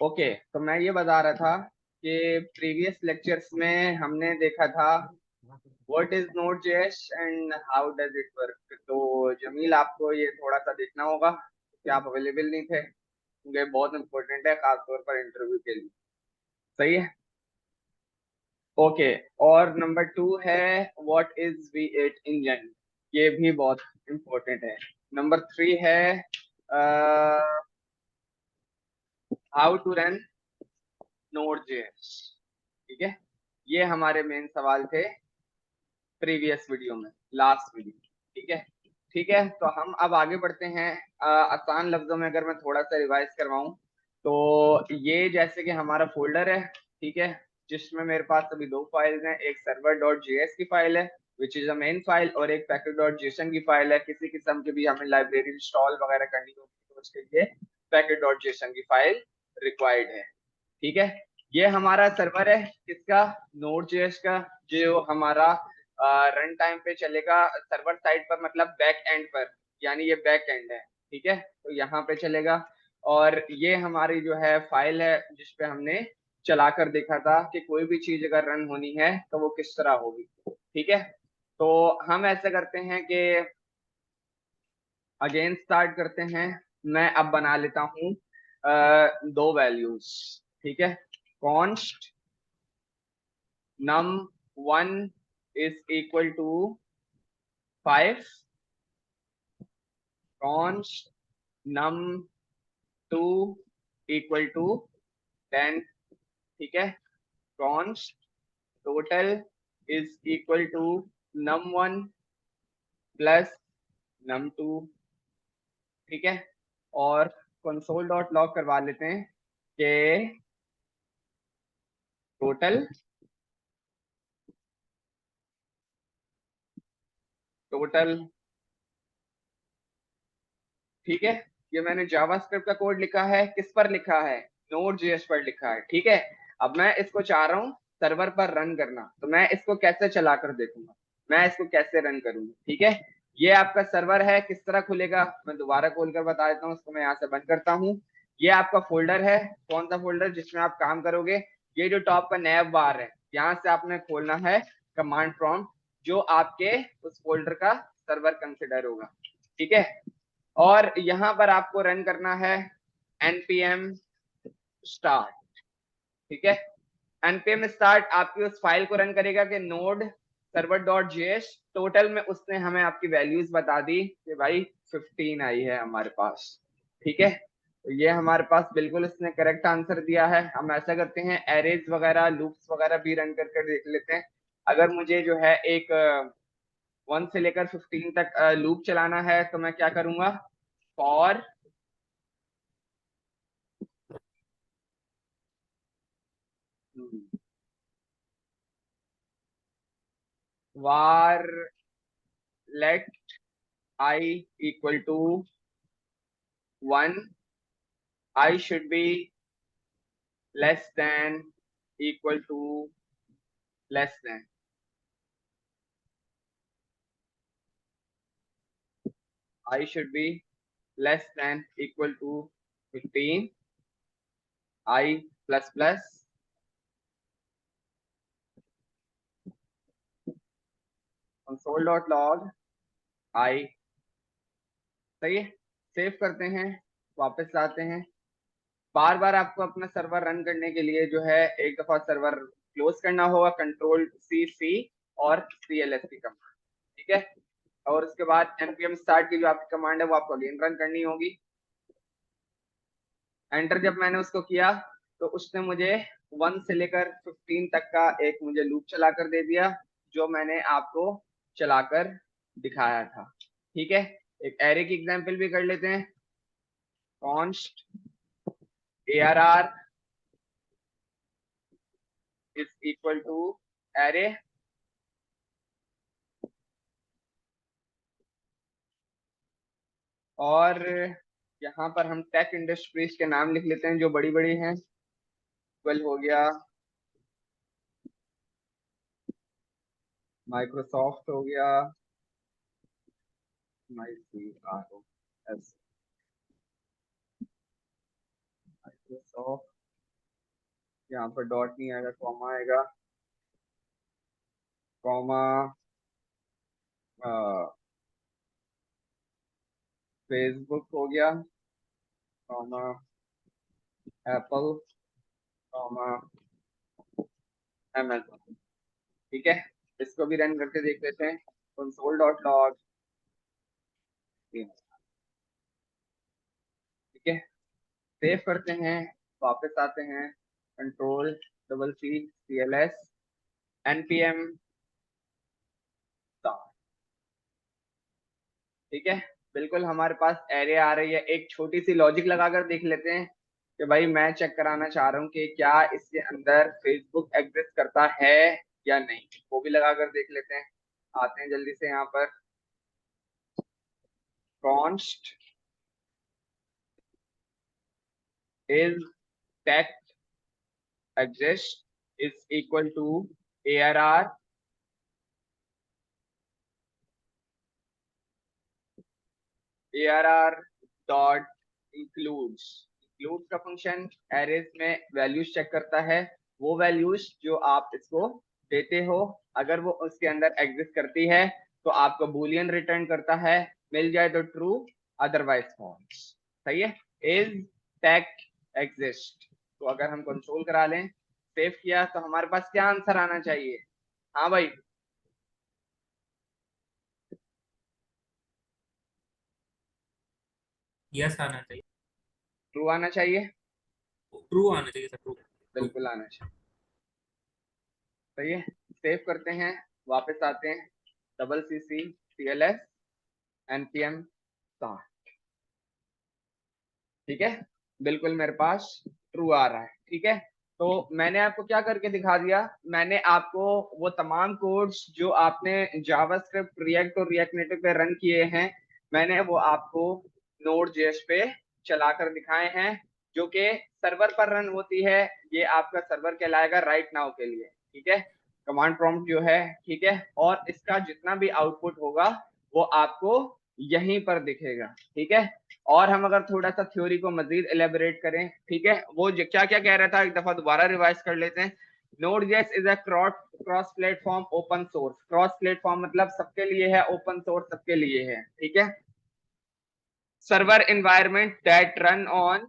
Okay, तो मैं ये बता रहा था कि प्रीवियस लेक्चर्स में हमने देखा था what is node JS and how does it work. तो जमील, आपको ये थोड़ा सा देखना होगा कि आप अवेलेबल नहीं थे, क्योंकि बहुत इंपॉर्टेंट है खासतौर पर इंटरव्यू के लिए। सही है। ओके। और नंबर 2 है व्हाट इज V8 इंजन, ये भी बहुत इंपॉर्टेंट है। नंबर 3 है how to run node JS. ठीक है, ये हमारे मेन सवाल थे प्रीवियस वीडियो में, लास्ट वीडियो। ठीक है। ठीक है, तो हम अब आगे बढ़ते हैं। आसान लफ्जों में अगर मैं थोड़ा सा रिवाइज करवाऊं तो ये जैसे कि हमारा फोल्डर है, ठीक है, जिसमें मेरे पास अभी दो फाइल्स हैं। एक सर्वर डॉट जेएस की फाइल है which is a main file, और एक पैकेट डॉट जेसन की फाइल है। किसी किस्म की भी हमें लाइब्रेरी इंस्टॉल वगैरह करनी होगी तो उसके लिए पैकेट डॉट जेसन की फाइल रिक्वायर्ड है। ठीक है, ये हमारा सर्वर है किसका, नोड जेएस का, जो हमारा रन टाइम पे चलेगा सर्वर साइड पर, मतलब बैक एंड पर, यानी ये बैक एंड है। ठीक है, तो यहाँ पे चलेगा। और ये हमारी जो है फाइल है जिसपे हमने चलाकर देखा था कि कोई भी चीज अगर रन होनी है तो वो किस तरह होगी। ठीक है, तो हम ऐसे करते हैं कि अगेन स्टार्ट करते हैं। मैं अब बना लेता हूँ दो वैल्यूज। ठीक है, const num1 is equal to 5, const num2 equal to 10। ठीक है, const total is equal to num1 plus num2। ठीक है, और कंसोल डॉट लॉग करवा लेते हैं कि टोटल टोटल ठीक है, ये मैंने जावास्क्रिप्ट का कोड लिखा है, किस पर लिखा है, नोड जेएस पर लिखा है। ठीक है, अब मैं इसको चाह रहा हूँ सर्वर पर रन करना, तो मैं इसको कैसे चला कर देखूंगा, मैं इसको कैसे रन करूंगा। ठीक है, ये आपका सर्वर है, किस तरह खुलेगा मैं दोबारा खोल कर बता देता हूँ। इसको मैं यहाँ से बंद करता हूँ। ये आपका फोल्डर है, कौन सा फोल्डर जिसमें आप काम करोगे, ये जो टॉप का नैब बार है, यहाँ से आपने खोलना है कमांड प्रॉम्प्ट, जो आपके उस फोल्डर का सर्वर कंसिडर होगा। ठीक है, और यहां पर आपको रन करना है npm start। ठीक है, npm start आपकी उस फाइल को रन करेगा कि node server dot JS, total में उसने हमें आपकी वैल्यूज बता दी कि भाई 15 आई है हमारे पास। ठीक है, तो ये हमारे पास बिल्कुल उसने करेक्ट आंसर दिया है। हम ऐसा करते हैं एरेज वगैरह लूप्स वगैरह भी रन करके देख लेते हैं। अगर मुझे जो है एक 1 से लेकर 15 तक लूप चलाना है तो मैं क्या करूंगा, for var let I equal to 1, I should be less than equal to less than, I should be less than equal to 15, I plus plus console.log I। सही है, सेव करते हैं, वापस आते हैं। बार बार आपको अपना सर्वर रन करने के लिए जो है एक दफा सर्वर क्लोज करना होगा, कंट्रोल सी और CLS की कमांड। ठीक है, और उसके बाद npm start की जो आपकी कमांड है वो आपको अगेन रन करनी होगी। एंटर जब मैंने उसको किया तो उसने मुझे 1 से लेकर 15 तक का एक मुझे लूप चलाकर दे दिया, जो मैंने आपको चलाकर दिखाया था। ठीक है, एक एरे की एग्जांपल भी कर लेते हैं। const arr is equal to array, और यहाँ पर हम टेक इंडस्ट्रीज के नाम लिख लेते हैं जो बड़ी बड़ी हैं। गूगल हो गया, माइक्रोसॉफ्ट हो गया, माइक्रोसॉफ्ट, यहाँ पर डॉट नहीं आएगा, कॉमा आएगा, कॉमा फेसबुक हो गया, कॉमा एप्पल, कॉमा अमेजोन। ठीक है, इसको भी रन करके देख लेते हैं। console.log। ठीक है, सेव करते हैं, वापस आते हैं, control double C CLS npm। ठीक है, बिल्कुल हमारे पास एरे आ रही है। एक छोटी सी लॉजिक लगाकर देख लेते हैं कि भाई मैं चेक कराना चाह रहा हूँ कि क्या इसके अंदर फेसबुक एग्जिस्ट करता है या नहीं, वो भी लगाकर देख लेते हैं। आते हैं जल्दी से यहाँ पर, const is text exist is equal to ARR dot includes. Includes का फंक्शन एरेज में वैल्यूज चेक करता है, वो वैल्यूज जो आप इसको देते हो, अगर वो उसके अंदर एग्जिस्ट करती है तो आपको बूलियन रिटर्न करता है, मिल जाए तो ट्रू, अदरवाइज फॉल्स। सही है, इज टेक एग्जिस्ट। तो अगर हम कंट्रोल करा लें, सेव किया, तो हमारे पास क्या आंसर आना चाहिए? हाँ भाई, यस आना चाहिए, ट्रू आना चाहिए, ट्रू आना चाहिए सर, ट्रू ट्रू। बिल्कुल आना चाहिए। सही है, सेव करते हैं, वापस आते हैं, डबल CLS npm start। ठीक है, बिल्कुल मेरे पास ट्रू आ रहा है। ठीक है, तो मैंने आपको क्या करके दिखा दिया, मैंने आपको वो तमाम कोड्स जो आपने जावास्क्रिप्ट, रिएक्ट और रिएक्ट नेटिव पे रन किए हैं, मैंने वो आपको Node.js पे चलाकर दिखाए हैं, जो कि सर्वर पर रन होती है। ये आपका सर्वर कहलाएगा राइट नाउ के लिए। ठीक है, कमांड प्रॉम्प्ट जो है, ठीक है, और इसका जितना भी आउटपुट होगा वो आपको यहीं पर दिखेगा। ठीक है, और हम अगर थोड़ा सा थ्योरी को मजीद एलेबोरेट करें, ठीक है, वो क्या क्या कह रहा था, एक दफा दोबारा रिवाइज कर लेते हैं। Node.js is a cross platform open source. Cross platform मतलब सबके लिए है, ओपन सोर्स सबके लिए है। ठीक है, server environment that run on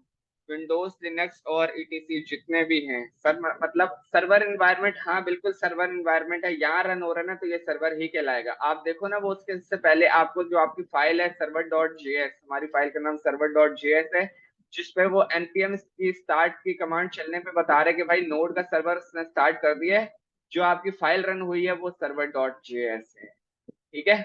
Windows, Linux और ETC जितने भी हैं सर, मतलब सर्वर एनवायरनमेंट, हाँ बिल्कुल सर्वर एनवायरनमेंट है, यहाँ रन हो रहा है ना, तो ये सर्वर ही कहलाएगा। आप देखो ना, वो उसके से पहले आपको जो आपकी फाइल है server.js, हमारी फाइल का नाम server.js है, जिसपे वो npm की स्टार्ट की कमांड चलने पे बता रहे कि भाई नोड का सर्वर उसने स्टार्ट कर दिया है, जो आपकी फाइल रन हुई है वो server.js है। ठीक है,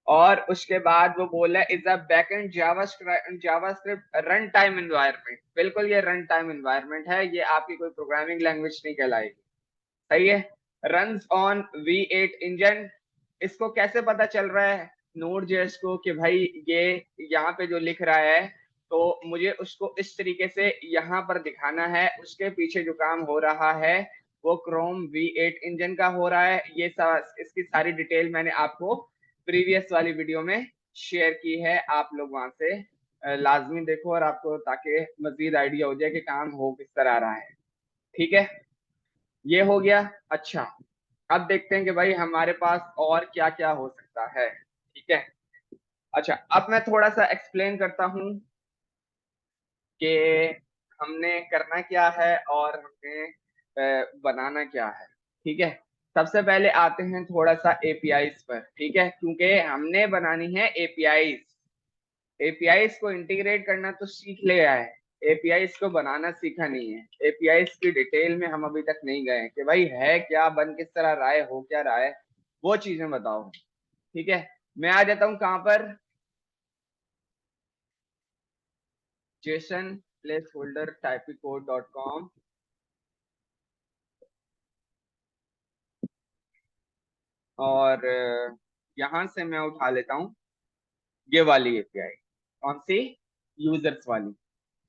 और उसके बाद वो बोला is a backend JavaScript run time environment. बिल्कुल ये रन टाइम एनवायरनमेंट है, ये आपकी कोई प्रोग्रामिंग लैंग्वेज नहीं कहलाएगी। सही है, रन्स ऑन V8 इंजन। इसको कैसे पता चल रहा है Node.js को कि भाई ये यहाँ पे जो लिख रहा है, तो मुझे उसको इस तरीके से यहाँ पर दिखाना है, उसके पीछे जो काम हो रहा है वो क्रोम V8 इंजन का हो रहा है। ये इसकी सारी डिटेल मैंने आपको प्रीवियस वाली वीडियो में शेयर की है, आप लोग वहां से लाजमी देखो, और आपको ताकि मजीद आइडिया हो जाए कि काम हो किस तरह रहा है। ठीक है, ये हो गया। अच्छा, अब देखते हैं कि भाई हमारे पास और क्या क्या हो सकता है। ठीक है, अच्छा अब मैं थोड़ा सा एक्सप्लेन करता हूँ कि हमने करना क्या है और हमने बनाना क्या है। ठीक है, सबसे पहले आते हैं थोड़ा सा एपीआईज पर। ठीक है, क्योंकि हमने बनानी है एपीआईज। एपीआईज को इंटीग्रेट करना तो सीख ले आए, एपीआईज को बनाना सीखा नहीं है। एपीआईज की डिटेल में हम अभी तक नहीं गए कि भाई है क्या, बन किस तरह रहा है, हो क्या रहा है, वो चीजें बताओ। ठीक है, मैं आ जाता हूँ कहां पर, जेसन प्लेस होल्डर typicode.com, और यहां से मैं उठा लेता हूँ ये वाली एपीआई। कौन सी? यूजर्स वाली।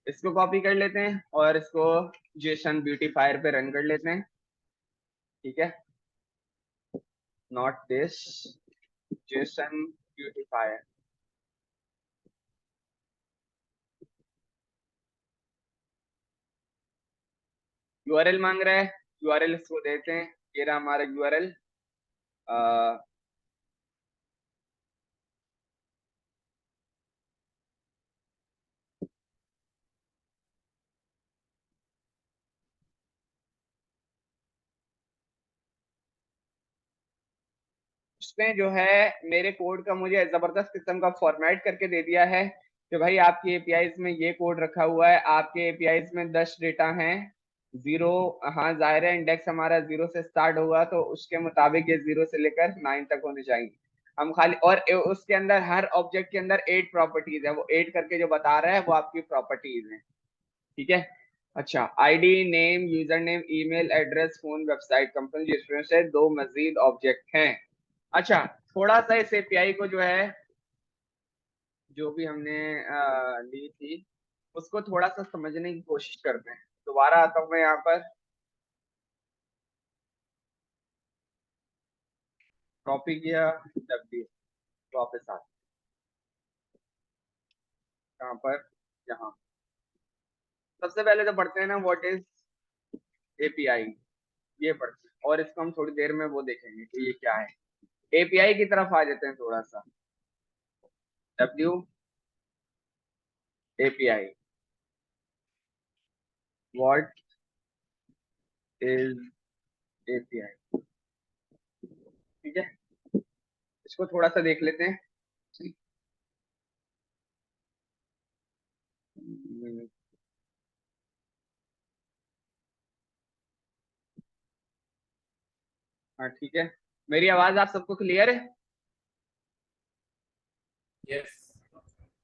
इसको कॉपी कर लेते हैं और इसको जेसन ब्यूटीफायर पे रन कर लेते हैं। ठीक है, not this, Jason beautifier. URL मांग रहा है, यूआरएल इसको देते हैं, ये रहा हमारा यूआरएल। उसने जो है मेरे कोड का मुझे जबरदस्त किस्म का फॉर्मेट करके दे दिया है कि भाई आपकी एपीआईज में ये कोड रखा हुआ है, आपके एपीआईज में 10 डेटा हैं, जीरो, हाँ जाहिर है इंडेक्स हमारा 0 से स्टार्ट होगा तो उसके मुताबिक ये 0 से लेकर 9 तक होने चाहिए। हम खाली, और उसके अंदर हर ऑब्जेक्ट के अंदर 8 प्रॉपर्टीज है, वो 8 करके जो बता रहा है वो आपकी प्रॉपर्टीज है, ठीक है। अच्छा, ID, name, user name, email address, phone, website, company registration से 2 मजीद ऑब्जेक्ट हैं। अच्छा, थोड़ा सा इस एपीआई को जो है, जो भी हमने ली थी उसको थोड़ा सा समझने की कोशिश करते हैं। दोबारा आता हूँ मैं यहाँ पर, कॉपी किया, डब्ल्यू, वापस आ, कहाँ पर, यहाँ। सबसे पहले तो पढ़ते हैं ना व्हाट इज एपीआई, ये पढ़ते हैं और इसको हम थोड़ी देर में वो देखेंगे कि ये क्या है। एपीआई की तरफ आ जाते हैं थोड़ा सा। W API, what is API, ठीक है। इसको थोड़ा सा देख लेते हैं। हाँ ठीक है, मेरी आवाज आप सबको क्लियर है? यस।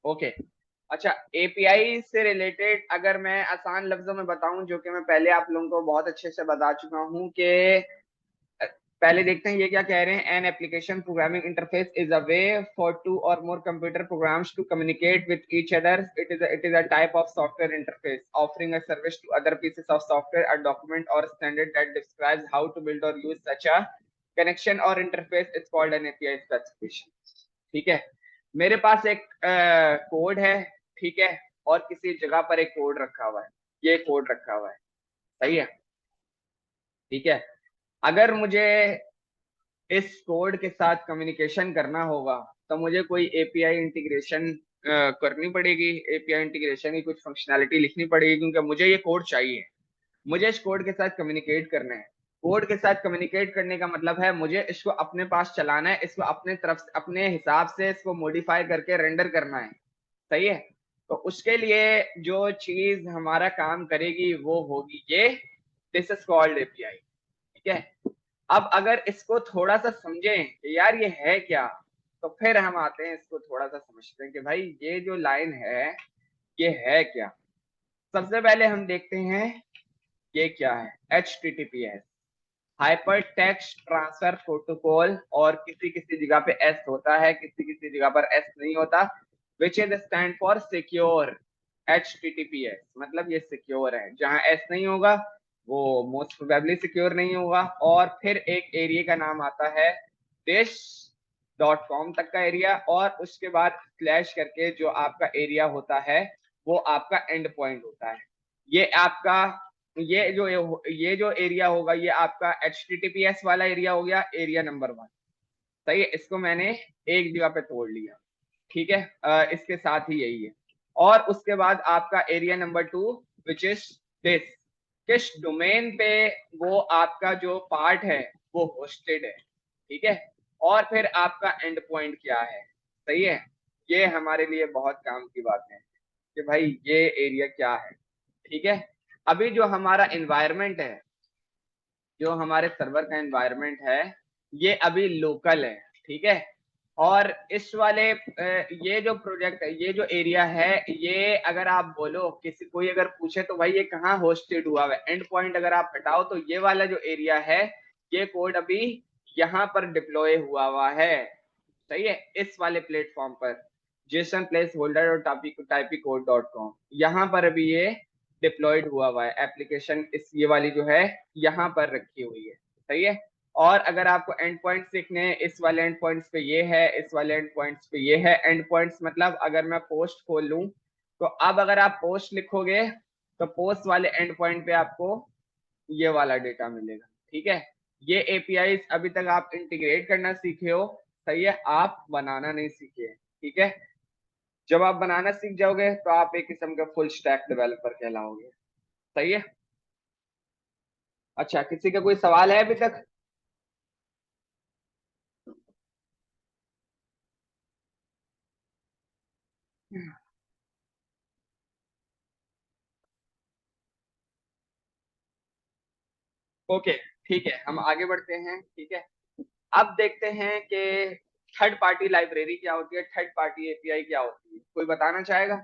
ओके। अच्छा, एपीआई से रिलेटेड अगर मैं आसान लफ्जों में बताऊं, जो कि मैं पहले आप लोगों को बहुत अच्छे से बता चुका हूं कि पहले देखते हैं ये क्या कह रहे हैं। An application programming interface is a way for 2 or more computer programs to communicate with each other. It is a type of software interface offering a service to other pieces of software, a document or standard that describes how to build or use such a connection or interface is called an API specification, ठीक है। मेरे पास एक code है, ठीक है, और किसी जगह पर एक कोड रखा हुआ है, ये कोड रखा हुआ है, सही है, ठीक है। अगर मुझे इस कोड के साथ कम्युनिकेशन करना होगा तो मुझे कोई एपीआई इंटीग्रेशन करनी पड़ेगी, एपीआई इंटीग्रेशन की कुछ फंक्शनैलिटी लिखनी पड़ेगी, क्योंकि मुझे ये कोड चाहिए, मुझे इस कोड के साथ कम्युनिकेट करना है। कोड के साथ कम्युनिकेट करने का मतलब है मुझे इसको अपने पास चलाना है, इसको अपने तरफ से अपने हिसाब से इसको मॉडिफाई करके रेंडर करना है, सही है। तो उसके लिए जो चीज हमारा काम करेगी वो होगी ये, दिस इज कॉल्ड एपीआई, ठीक है। अब अगर इसको थोड़ा सा समझें कि यार ये है क्या, तो फिर हम आते हैं इसको थोड़ा सा समझते हैं कि भाई ये जो लाइन है ये है क्या। सबसे पहले हम देखते हैं ये क्या है, HTTPS, hyper text transfer protocol, और किसी किसी जगह पे एस होता है, किसी किसी जगह पर एस नहीं होता, which is stand for secure. HTTPS मतलब ये सिक्योर है, जहां एस नहीं होगा वो मोस्ट प्रोबेबली सिक्योर नहीं होगा। और फिर एक एरिया का नाम आता है देश डॉट कॉम तक का एरिया, और उसके बाद स्लैश करके जो आपका एरिया होता है वो आपका एंड पॉइंट होता है। ये आपका ये जो एरिया होगा ये आपका HTTPS वाला एरिया हो गया, एरिया नंबर 1, सही है। इसको मैंने एक जगह पे तोड़ लिया, ठीक है, इसके साथ ही यही है। और उसके बाद आपका area number 2 which is this, किस डोमेन पे वो आपका जो पार्ट है वो होस्टेड है, ठीक है। और फिर आपका एंड पॉइंट क्या है, सही है। ये हमारे लिए बहुत काम की बात है कि भाई ये एरिया क्या है, ठीक है। अभी जो हमारा एनवायरनमेंट है, जो हमारे सर्वर का एनवायरनमेंट है, ये अभी लोकल है, ठीक है। और इस वाले ये जो प्रोजेक्ट है, ये जो एरिया है, ये अगर आप बोलो किसी कोई अगर पूछे तो भाई ये कहाँ होस्टेड हुआ है, एंड पॉइंट अगर आप हटाओ तो ये वाला जो एरिया है ये कोड अभी यहाँ पर डिप्लॉय हुआ है, सही है, इस वाले प्लेटफॉर्म पर, जेसन प्लेस होल्डर और टाइपी कोड डॉट कॉम, यहाँ पर अभी ये डिप्लॉयड हुआ है एप्लीकेशन, इस ये वाली जो है यहाँ पर रखी हुई है, सही है। और अगर आपको एंड पॉइंट्स देखने हैं, इस वाले एंड पॉइंट्स पे ये है, इस वाले एंड पॉइंट्स पे ये है। एंड पॉइंट्स मतलब अगर मैं पोस्ट खोल लूं तो अब अगर आप पोस्ट लिखोगे तो पोस्ट वाले एंड पॉइंट पे आपको ये वाला डेटा मिलेगा। ठीक है, ये एपीआई अभी तक आप इंटीग्रेट करना सीखे हो, सही है, आप बनाना नहीं सीखे। ठीक है, जब आप बनाना सीख जाओगे तो आप एक किस्म का फुल स्टैक डेवलपर कहलाओगे। सही है। अच्छा, किसी का कोई सवाल है अभी तक? ओके, ठीक है, हम आगे बढ़ते हैं। ठीक है, अब देखते हैं कि थर्ड पार्टी लाइब्रेरी क्या होती है, थर्ड पार्टी एपीआई क्या होती है, कोई बताना चाहेगा?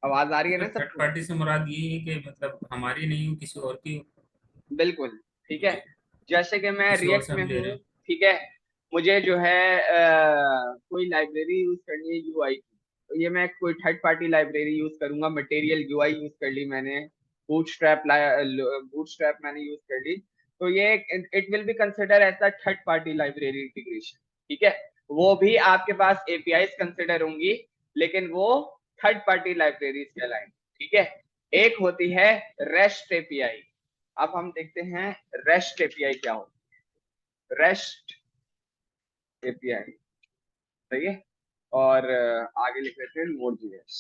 आवाज आ रही है ना सर थर्ड सबको? पार्टी से मुराद ये है कि मतलब हमारी नहीं हो, किसी और की हो। बिल्कुल। ठीक है, ये जैसे कि मैं किसी और रिएक्ट से में हम ले हूँ। रहे हैं। ठीक है, मुझे जो है कोई लाइब्रेरी यूज करनी है यूआई की, तो ये मैं कोई थर्ड पार्टी लाइब्रेरी यूज करूंगा। मटेरियल यूआई यूज कर ली मैंने, बूटस्ट्रैप मैंने यूज कर ली, तो ये it will be consider as a third party library integration. ठीक है, वो भी आपके पास एपीआई कंसिडर होंगी, लेकिन वो थर्ड पार्टी लाइब्रेरीज कहलाएंगी। ठीक है, एक होती है रेस्ट एपीआई। अब हम देखते हैं रेस्ट एपीआई क्या हो। रेस्ट एपीआई, सही है। और आगे लिख लेते हैं नोड जेएस।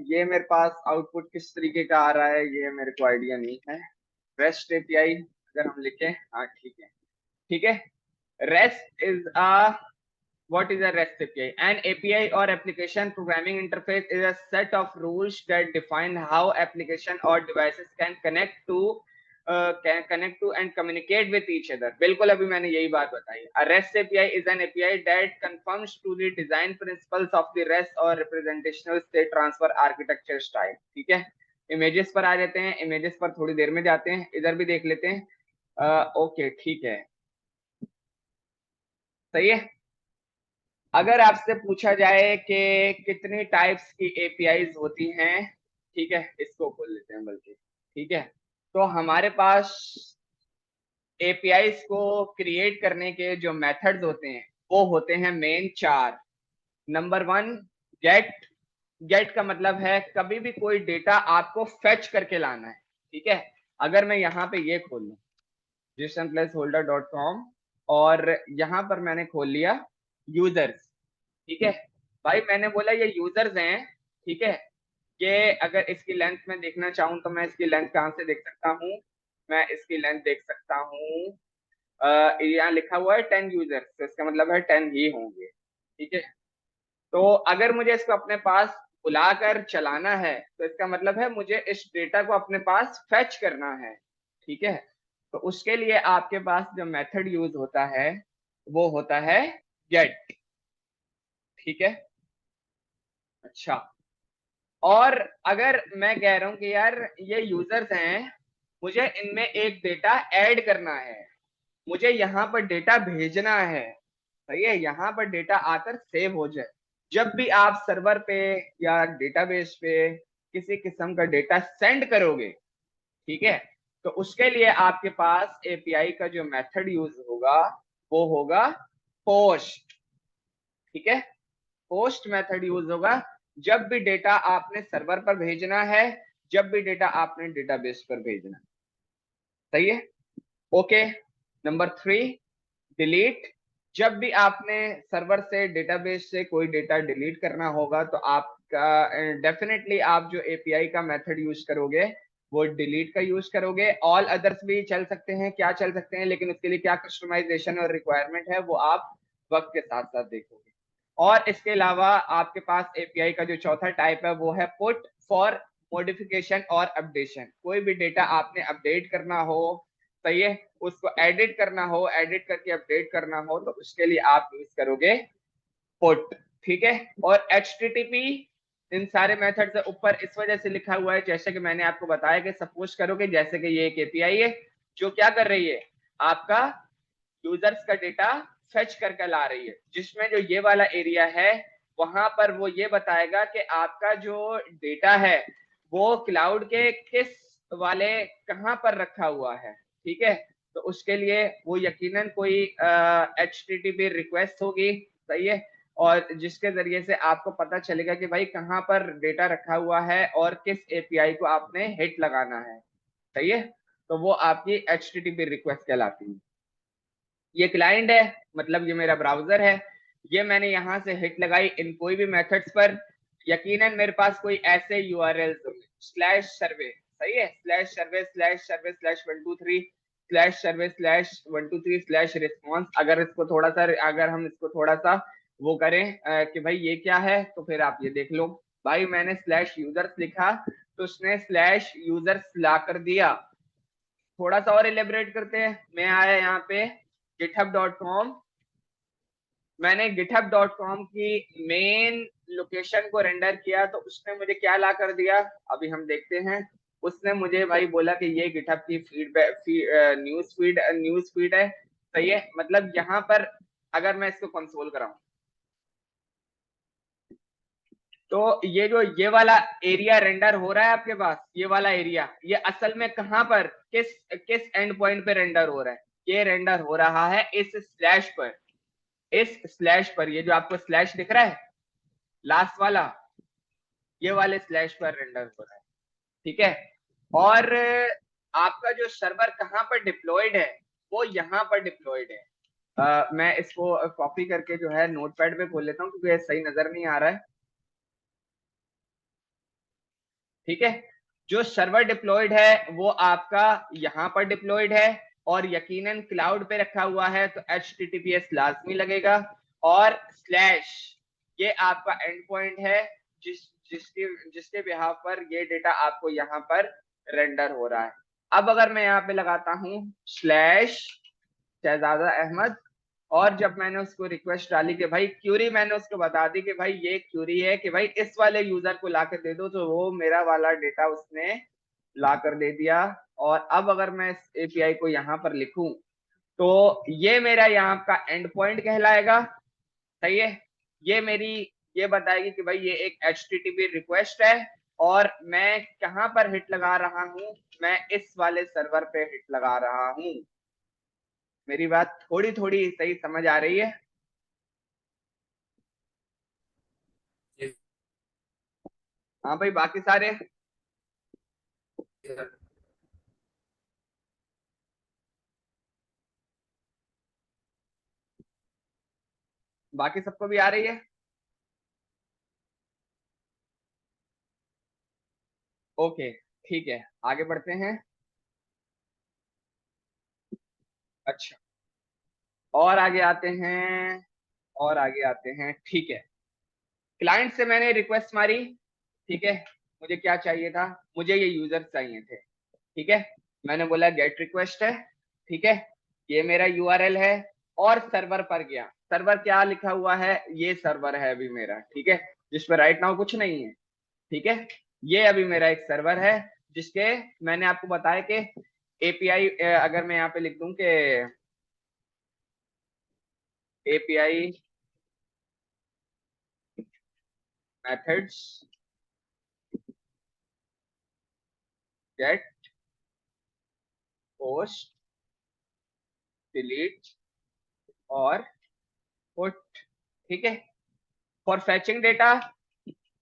ये मेरे पास आउटपुट किस तरीके का आ रहा है ये मेरे को आइडिया नहीं है। रेस्ट एपीआई अगर हम लिखें, हाँ ठीक है। ठीक है, rest is a what is a REST API? An API or application programming interface is a set of rules that define how application or devices can connect to and communicate with each other. बिल्कुल, अभी मैंने यही बात बताई। A REST API is an API that conforms to the design principles of the REST or representational state transfer architecture style. ठीक है, images पर आ जाते हैं, इमेजेस पर थोड़ी देर में जाते हैं, इधर भी देख लेते हैं। ओके, ठीक है, सही है। अगर आपसे पूछा जाए कि कितनी टाइप्स की एपीआईज होती हैं, ठीक है, इसको खोल लेते हैं बल्कि। ठीक है, तो हमारे पास एपीआईज को क्रिएट करने के जो मेथड्स होते हैं वो होते हैं मेन चार। Number one, gate. गेट का मतलब है कभी भी कोई डेटा आपको फेच करके लाना है। ठीक है, अगर मैं यहाँ पे ये खोल लूँ gstempplaceholder.com और यहाँ पर मैंने खोल लिया यूजर्स। ठीक है, भाई मैंने बोला ये यूजर्स हैं। ठीक है, कि अगर इसकी लेंथ में देखना चाहूँ तो मैं इसकी लेंथ कहाँ से देख सकता हूँ? मैं इसकी लेंथ देख सकता हूँ, यहाँ लिखा हुआ है 10 यूजर्स, तो इसका मतलब है 10 ही होंगे। ठीक है, तो अगर मुझे इसको अपने पास बुलाकर चलाना है तो इसका मतलब है मुझे इस डेटा को अपने पास फेच करना है। ठीक है, तो उसके लिए आपके पास जो मेथड यूज होता है वो होता है गेट। ठीक है, अच्छा, और अगर मैं कह रहा हूं कि यार ये यूजर्स हैं, मुझे इनमें एक डेटा ऐड करना है, मुझे यहाँ पर डेटा भेजना है, सही है, यहाँ पर डेटा आकर सेव हो जाए। जब भी आप सर्वर पे या डेटाबेस पे किसी किस्म का डेटा सेंड करोगे, ठीक है, तो उसके लिए आपके पास एपीआई का जो मेथड यूज होगा वो होगा पोस्ट। ठीक है, पोस्ट मेथड यूज होगा जब भी डेटा आपने सर्वर पर भेजना है, जब भी डेटा आपने डेटाबेस पर भेजना है। सही है, ओके। Number three, delete. जब भी आपने सर्वर से डेटाबेस से कोई डेटा डिलीट करना होगा तो आपका डेफिनेटली आप जो एपीआई का मेथड यूज करोगे वो डिलीट का यूज करोगे। ऑल अदर्स भी चल सकते हैं, क्या चल सकते हैं, लेकिन उसके लिए क्या कस्टमाइजेशन और रिक्वायरमेंट है वो आप वक्त के साथ साथ देखोगे। और इसके अलावा आपके पास एपीआई का जो चौथा टाइप है वो है पुट फॉर मॉडिफिकेशन और अपडेशन। कोई भी डेटा आपने अपडेट करना हो, सही है, उसको एडिट करना हो, एडिट करके अपडेट करना हो, तो उसके लिए आप यूज करोगे पुट। ठीक है, और HTTP इन सारे मेथड से ऊपर इस वजह से लिखा हुआ है, जैसे कि मैंने आपको बताया कि सपोज करो कि जैसे कि ये एक एपीआई है जो क्या कर रही है, आपका यूजर्स का डेटा फेच करके ला रही है, जिसमें जो ये वाला एरिया है वहां पर वो ये बताएगा कि आपका जो डेटा है वो क्लाउड के किस वाले कहां पर रखा हुआ है। ठीक है, तो उसके लिए वो यकीनन कोई HTTP रिक्वेस्ट होगी, सही है, और जिसके जरिए से आपको पता चलेगा कि भाई कहाँ पर डेटा रखा हुआ है और किस एपीआई को आपने हिट लगाना है, सही है। तो वो आपकी HTTP रिक्वेस्ट कहलाती है। ये क्लाइंट है, मतलब ये मेरा ब्राउजर है, ये मैंने यहाँ से हिट लगाई इन कोई भी मेथड्स पर, यकीनन मेरे पास कोई ऐसे यूआरएल होंगे, स्लैश सर्वे, सही है, स्लैश सर्वे स्लैश सर्वे स्लैश 123 स्लैश सर्वे स्लैश 123 स्लैश रिस्पॉन्स। अगर इसको थोड़ा सा, अगर हम इसको थोड़ा सा वो करें कि भाई ये क्या है, तो फिर आप ये देख लो, भाई मैंने स्लैश यूजर्स लिखा तो उसने स्लैश यूजर्स ला कर दिया। थोड़ा सा और इलेबरेट करते हैं, मैं आया यहाँ पे github.com, मैंने github.com की मेन लोकेशन को रेंडर किया तो उसने मुझे क्या ला कर दिया, अभी हम देखते हैं। उसने मुझे भाई बोला कि ये गिटहब की न्यूज फीड है, सही है, मतलब यहाँ पर अगर मैं इसको कंसोल कराऊं तो ये जो ये वाला एरिया रेंडर हो रहा है आपके पास, ये वाला एरिया, ये असल में कहां पर, किस किस एंड पॉइंट पे रेंडर हो रहा है, ये रेंडर हो रहा है इस स्लैश पर, इस स्लैश पर, ये जो आपको स्लैश दिख रहा है लास्ट वाला, ये वाले स्लैश पर रेंडर हो रहा है, ठीक है। और आपका जो सर्वर कहां पर डिप्लॉयड है, वो यहाँ पर डिप्लॉयड है। मैं इसको कॉपी करके जो है नोटपैड पे खोल लेता हूँ क्योंकि सही नजर नहीं आ रहा है, ठीक है। जो सर्वर डिप्लॉयड है वो आपका यहाँ पर डिप्लॉयड है और यकीनन क्लाउड पे रखा हुआ है तो HTTPS लाजमी लगेगा, और स्लैश ये आपका एंड पॉइंट है जिसके जिसके बिहाफ पर ये डेटा आपको यहाँ पर रेंडर हो रहा है। अब अगर मैं यहाँ पे लगाता हूँ स्लैश शहजादा अहमद, और जब मैंने उसको रिक्वेस्ट डाली कि भाई क्यूरी, मैंने उसको बता दी कि भाई ये क्यूरी है कि भाई इस वाले यूजर को ला कर दे दो, तो वो मेरा वाला डेटा उसने ला कर दे दिया। और अब अगर मैं इस एपीआई को यहाँ पर लिखूं तो ये मेरा यहाँ का एंड पॉइंट कहलाएगा, सही है। ये मेरी ये बताएगी कि भाई ये एक HTTP रिक्वेस्ट है और मैं कहाँ पर हिट लगा रहा हूँ, मैं इस वाले सर्वर पे हिट लगा रहा हूँ। मेरी बात थोड़ी थोड़ी सही समझ आ रही है? जी हाँ भाई, बाकी सारे, सर। बाकी सबको भी आ रही है? ओके, ठीक है, आगे बढ़ते हैं। अच्छा, और आगे आते हैं, और आगे आते हैं, ठीक है। क्लाइंट से मैंने रिक्वेस्ट मारी, ठीक है, मुझे क्या चाहिए था, मुझे ये यूजर चाहिए थे, ठीक है। मैंने बोला गेट रिक्वेस्ट है, ठीक है, ये मेरा यूआरएल है, और सर्वर पर गया। सर्वर क्या लिखा हुआ है, ये सर्वर है अभी मेरा, ठीक है, जिस पर राइट नाउ कुछ नहीं है, ठीक है। ये अभी मेरा एक सर्वर है जिसके मैंने आपको बताया कि एपीआई, अगर मैं यहाँ पे लिख दूं कि API methods get post delete और पुट, ठीक है, for फैचिंग data,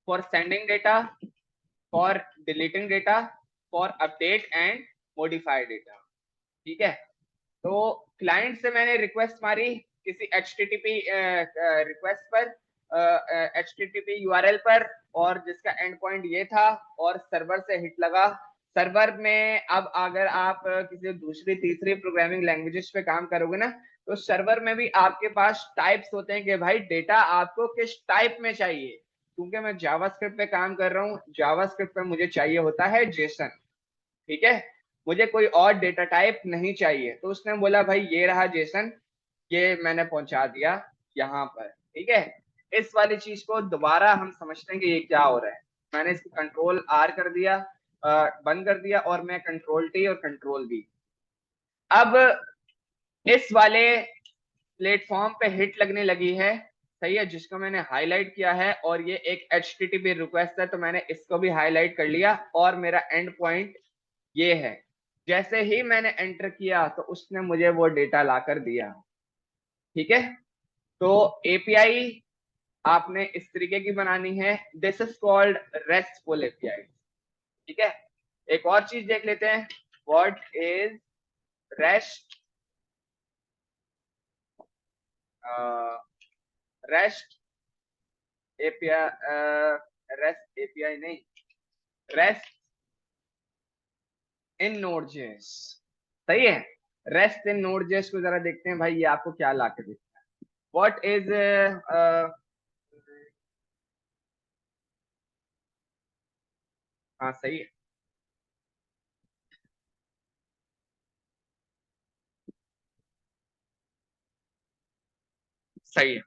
for sending data, for deleting data, for update and modify data, ठीक है। तो क्लाइंट से मैंने रिक्वेस्ट मारी किसी HTTP रिक्वेस्ट पर, HTTP यूआरएल पर, और जिसका एंड पॉइंट ये था, और सर्वर से हिट लगा। सर्वर में अब अगर आप किसी दूसरी तीसरी प्रोग्रामिंग लैंग्वेजेस पे काम करोगे ना, तो सर्वर में भी आपके पास टाइप्स होते हैं कि भाई डेटा आपको किस टाइप में चाहिए। क्योंकि मैं जावास्क्रिप्ट पे काम कर रहा हूँ, जावास्क्रिप्ट पे मुझे चाहिए होता है जेसन, ठीक है, मुझे कोई और डेटा टाइप नहीं चाहिए। तो उसने बोला भाई ये रहा जेसन, ये मैंने पहुंचा दिया यहाँ पर, ठीक है। इस वाली चीज को दोबारा हम समझते हैं कि ये क्या हो रहा है। मैंने इसको कंट्रोल आर कर दिया, बंद कर दिया, और मैं कंट्रोल टी और कंट्रोल बी। अब इस वाले प्लेटफॉर्म पे हिट लगने लगी है, सही है, जिसको मैंने हाईलाइट किया है, और ये एक HTTP रिक्वेस्ट है तो मैंने इसको भी हाईलाइट कर लिया, और मेरा एंड पॉइंट ये है, जैसे ही मैंने एंटर किया तो उसने मुझे वो डेटा लाकर दिया। ठीक है, तो एपीआई आपने इस तरीके की बनानी है, this is called restful API. ठीक है, एक और चीज देख लेते हैं, what is rest, rest API, rest API नहीं, रेस्ट इन नोड जेएस। सही है, रेस्ट इन नोड जेएस को जरा देखते हैं भाई, ये आपको क्या ला के देता है। व्हाट इज, हाँ सही है, सही है।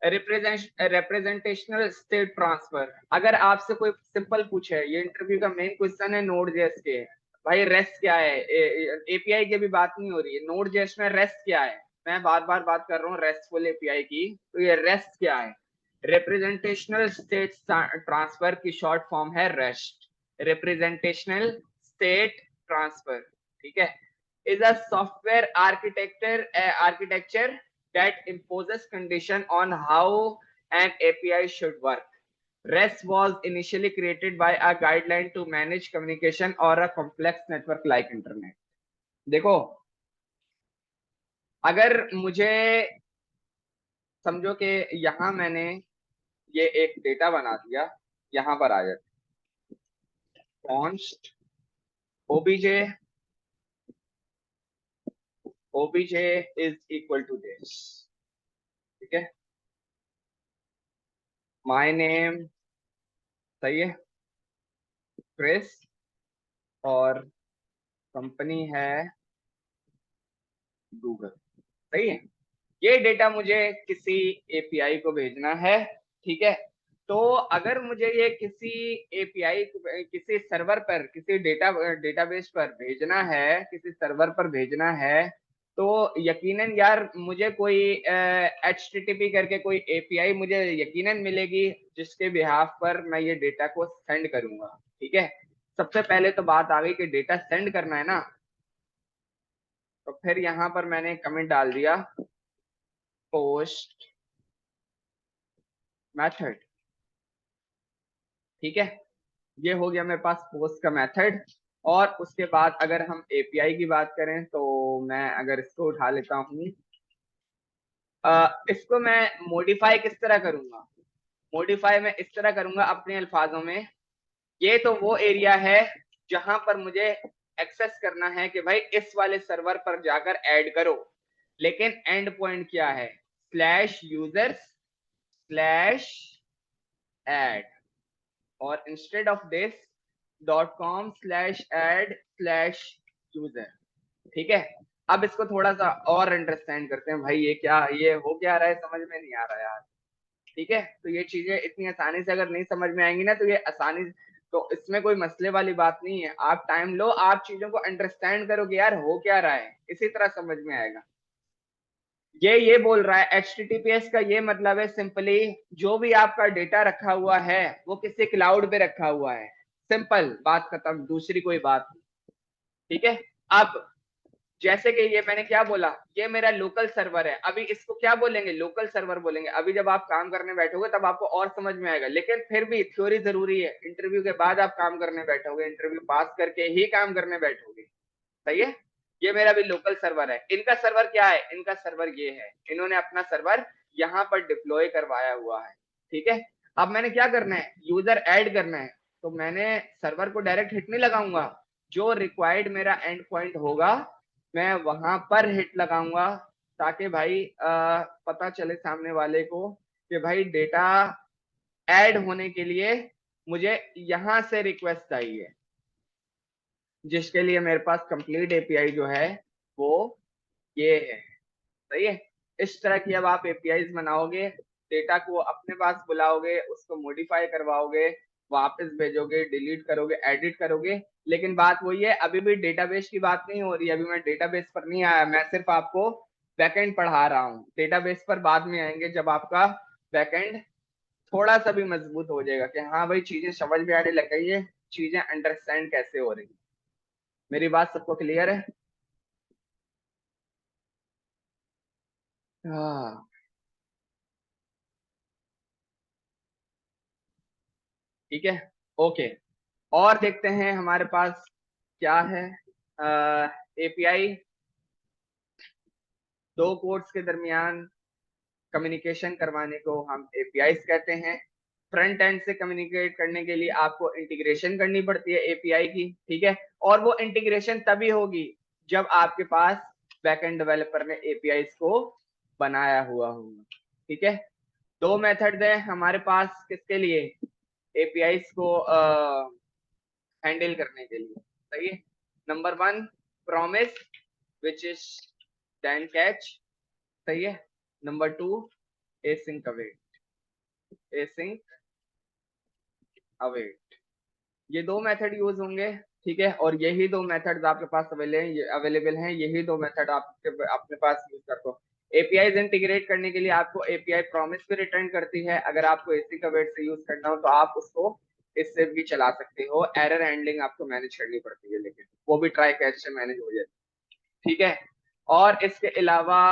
रिप्रेजेंटेशनल स्टेट ट्रांसफर, अगर आपसे कोई सिंपल पूछे, ये इंटरव्यू का मेन क्वेश्चन है नोड जेएस के, भाई रेस्ट क्या है, एपीआई की भी बात नहीं हो रही है, नोड जेएस में रेस्ट क्या है, मैं बार बार बात कर रहा हूँ रेस्टफुल एपीआई की, तो ये रेस्ट क्या है, रिप्रेजेंटेशनल स्टेट ट्रांसफर की शॉर्ट फॉर्म है रेस्ट, रिप्रेजेंटेशनल स्टेट ट्रांसफर। ठीक है, is a software architecture that imposes condition on how an API should work. REST was initially created by a guideline to manage communication or a complex network like internet. देखो, अगर मुझे समझो कि यहां मैंने ये एक डेटा बना दिया, यहां पर आ जाए const obj, obj is equal to this। ठीक है, my name, सही है, क्रिस, और कंपनी है गूगल। सही है, ये डेटा मुझे किसी एपीआई को भेजना है। ठीक है, तो अगर मुझे ये किसी एपीआई, किसी सर्वर पर, किसी डेटाबेस पर भेजना है, किसी सर्वर पर भेजना है, तो यकीनन यार मुझे कोई HTTP करके कोई एपीआई मुझे यकीनन मिलेगी, जिसके बिहाफ पर मैं ये डेटा को सेंड करूंगा। ठीक है, सबसे पहले तो बात आ गई कि डेटा सेंड करना है ना, तो फिर यहाँ पर मैंने कमेंट डाल दिया पोस्ट मेथड। ठीक है, ये हो गया मेरे पास पोस्ट का मेथड। और उसके बाद अगर हम एपीआई की बात करें, तो मैं अगर इसको उठा लेता हूँ, इसको मैं मॉडिफाई किस तरह करूंगा, मॉडिफाई मैं इस तरह करूंगा अपने अल्फाजों में, ये तो वो एरिया है जहां पर मुझे एक्सेस करना है कि भाई इस वाले सर्वर पर जाकर ऐड करो, लेकिन एंड पॉइंट क्या है, स्लैश यूजर्स स्लैश एड, और इंस्टेड ऑफ दिस .com/add/user। ठीक है, अब इसको थोड़ा सा और अंडरस्टैंड करते हैं, भाई ये क्या, ये हो क्या रहा है, समझ में नहीं आ रहा यार। ठीक है, तो ये चीजें इतनी आसानी से अगर नहीं समझ में आएंगी ना, तो ये आसानी, तो इसमें कोई मसले वाली बात नहीं है, आप टाइम लो, आप चीजों को अंडरस्टैंड करोगे यार हो क्या रहा है, इसी तरह समझ में आएगा। ये बोल रहा है HTTPS का ये मतलब है सिंपली, जो भी आपका डेटा रखा हुआ है वो किसी क्लाउड पे रखा हुआ है, सिंपल बात खत्म, दूसरी कोई बात नहीं। ठीक है, अब जैसे कि ये मैंने क्या बोला, ये मेरा लोकल सर्वर है, अभी इसको क्या बोलेंगे, लोकल सर्वर बोलेंगे, अभी जब आप काम करने बैठोगे तब आपको और समझ में आएगा, लेकिन फिर भी थ्योरी जरूरी है, इंटरव्यू के बाद आप काम करने बैठोगे, इंटरव्यू पास करके ही काम करने बैठोगे। सही है, ये मेरा भी लोकल सर्वर है, इनका सर्वर क्या है, इनका सर्वर ये है, इन्होंने अपना सर्वर यहाँ पर डिप्लॉय करवाया हुआ है। ठीक है, अब मैंने क्या करना है, यूजर ऐड करना है, तो मैंने सर्वर को डायरेक्ट हिट नहीं लगाऊंगा, जो रिक्वायर्ड मेरा एंड पॉइंट होगा मैं वहां पर हिट लगाऊंगा, ताकि भाई पता चले सामने वाले को कि भाई डेटा ऐड होने के लिए मुझे यहां से रिक्वेस्ट आई है, जिसके लिए मेरे पास कंप्लीट एपीआई जो है वो ये है। सही है, इस तरह की अब आप एपीआईज बनाओगे, डेटा को अपने पास बुलाओगे, उसको मॉडिफाई करवाओगे, वापस भेजोगे, डिलीट करोगे, एडिट करोगे, लेकिन बात वही है, अभी भी डेटाबेस की बात नहीं हो रही, अभी मैं डेटाबेस पर नहीं आया, मैं सिर्फ आपको बैकएंड पढ़ा रहा हूँ, डेटाबेस पर बाद में आएंगे जब आपका बैकएंड थोड़ा सा भी मजबूत हो जाएगा कि हाँ भाई चीजें समझ में आने लग गई है, चीजें अंडरस्टैंड कैसे हो रही। मेरी बात सबको क्लियर है? हाँ, ठीक है, ओके। और देखते हैं हमारे पास क्या है। एपीआई, दो कोड्स के दरमियान कम्युनिकेशन करवाने को हम एपीआई कहते हैं। फ्रंट एंड से कम्युनिकेट करने के लिए आपको इंटीग्रेशन करनी पड़ती है एपीआई की, ठीक है। और वो इंटीग्रेशन तभी होगी जब आपके पास बैकएंड डेवलपर ने एपीआई को बनाया हुआ होगा, ठीक है। दो मेथड है हमारे पास किसके लिए, एपीआई को हैंडल करने के लिए, सही है। Number one, promise, which is then catch, सही है। Number two, async await, async await. ये दो मेथड यूज होंगे, ठीक है। और यही दो मेथड्स आपके पास अवेलेबल हैं, यही दो मेथड आपके अपने पास यूज करते हो। एपीआई इंटीग्रेट करने के लिए आपको एपीआई प्रॉमिस भी रिटर्न करती है, अगर आपको एसिंक अवेट से यूज करना हो तो आप उसको इससे भी चला सकते हो। एरर हैंडलिंग आपको मैनेज करनी पड़ती है, लेकिन वो भी ट्राई कैच से मैनेज हो जाती है, ठीक है। और इसके अलावा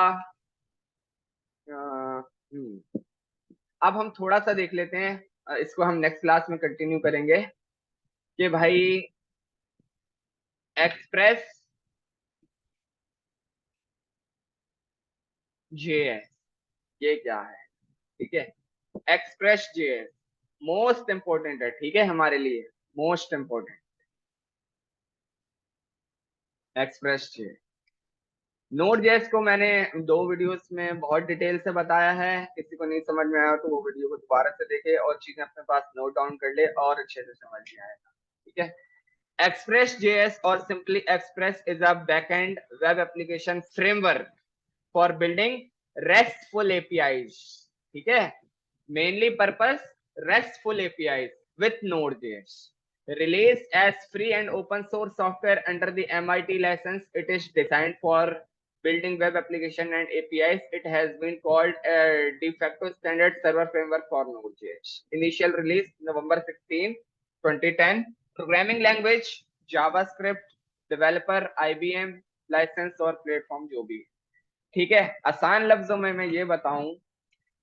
अब हम थोड़ा सा देख लेते हैं, इसको हम नेक्स्ट क्लास में कंटिन्यू करेंगे कि भाई एक्सप्रेस जेएस ये क्या है, ठीक है। एक्सप्रेस जेएस मोस्ट इंपोर्टेंट है, ठीक है, हमारे लिए most important express JS. Node JS को मैंने दो वीडियोस में बहुत डिटेल से बताया है, किसी को नहीं समझ में आया तो वो वीडियो को दोबारा से देखे और चीजें अपने पास नोट डाउन कर ले और अच्छे से समझ में आएगा, ठीक है। Express.js or simply Express is a backend web application framework for building RESTful APIs. ठीक है, mainly purpose RESTful APIs with Node.js. Released as free and open source software under the MIT license, it is designed for building web application and APIs. It has been called a de facto standard server framework for Node.js. Initial release November 16, 2010. Programming language JavaScript. Developer IBM. Licence और platform जो भी, ठीक है। आसान लफ्जों में मैं ये बताऊं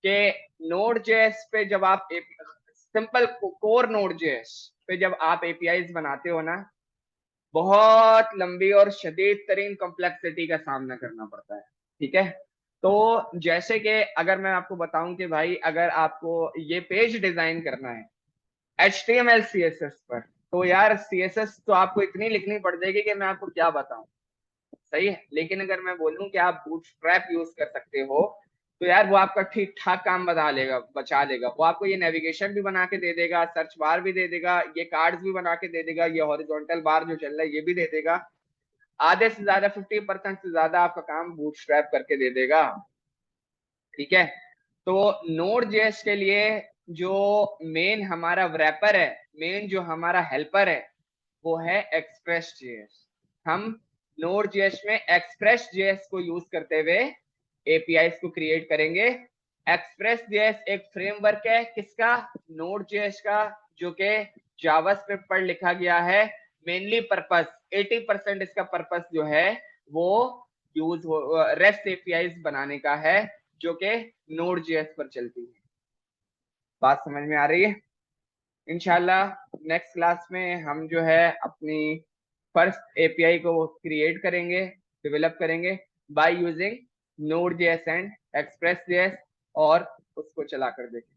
कि नोड जेएस पे जब आप सिंपल कोर नोड जेएस पे जब आप एपीआईज बनाते हो ना, बहुत लंबी और शदीद तरीन कॉम्प्लेक्सिटी का सामना करना पड़ता है, ठीक है। तो जैसे कि अगर मैं आपको बताऊं कि भाई अगर आपको ये पेज डिजाइन करना है HTML CSS पर, तो यार CSS तो आपको इतनी लिखनी पड़ जाएगी कि मैं आपको क्या बताऊं, सही है। लेकिन अगर मैं बोलूं कि आप बूटस्ट्रैप यूज कर सकते हो, तो यार वो आपका ठीक ठाक काम बचा लेगा। वो आपको ये नेविगेशन भी बना के दे देगा, सर्च बार भी दे देगा, ये कार्ड्स भी बना के दे देगा, ये हॉरिजॉन्टल बार जो चल रहा है ये भी दे देगा। आधे से ज्यादा 50% से ज्यादा आपका काम बूटस्ट्रैप करके दे देगा, ठीक है। तो नोड जेएस के लिए जो मेन हमारा रैपर है, मेन जो हमारा हेल्पर है, वो है एक्सप्रेस जेएस। हम नोड जेएस में एक्सप्रेस जेएस को यूज करते हुए एपीआई को क्रिएट करेंगे। एक्सप्रेस जेएस एक फ्रेमवर्क है किसका, नोड जेएस का, जो कि जावास्क्रिप्ट पर लिखा गया है। मेनली पर्पस 80% इसका पर्पस जो है वो यूज हो रेस्ट एपीआई बनाने का है, जो कि नोड जेएस पर चलती है। बात समझ में आ रही है? इंशाल्लाह नेक्स्ट क्लास में हम जो है अपनी फर्स्ट एपीआई को क्रिएट करेंगे, डेवलप करेंगे by using node JS and express JS, और उसको चला कर देखें,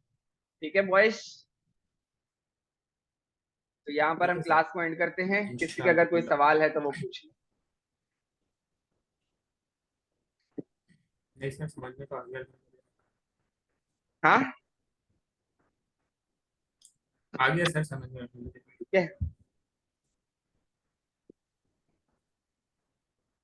ठीक है बॉयज। तो यहाँ पर ठीक हम है सर, क्लास को एंड करते हैं, किसी का अगर कोई इंशाअल्लाह। सवाल है तो वो पूछ लें। नहीं सर, समझ में तो आ गया। हाँ, आ गया सर, समझ में आ गया। ठीक है।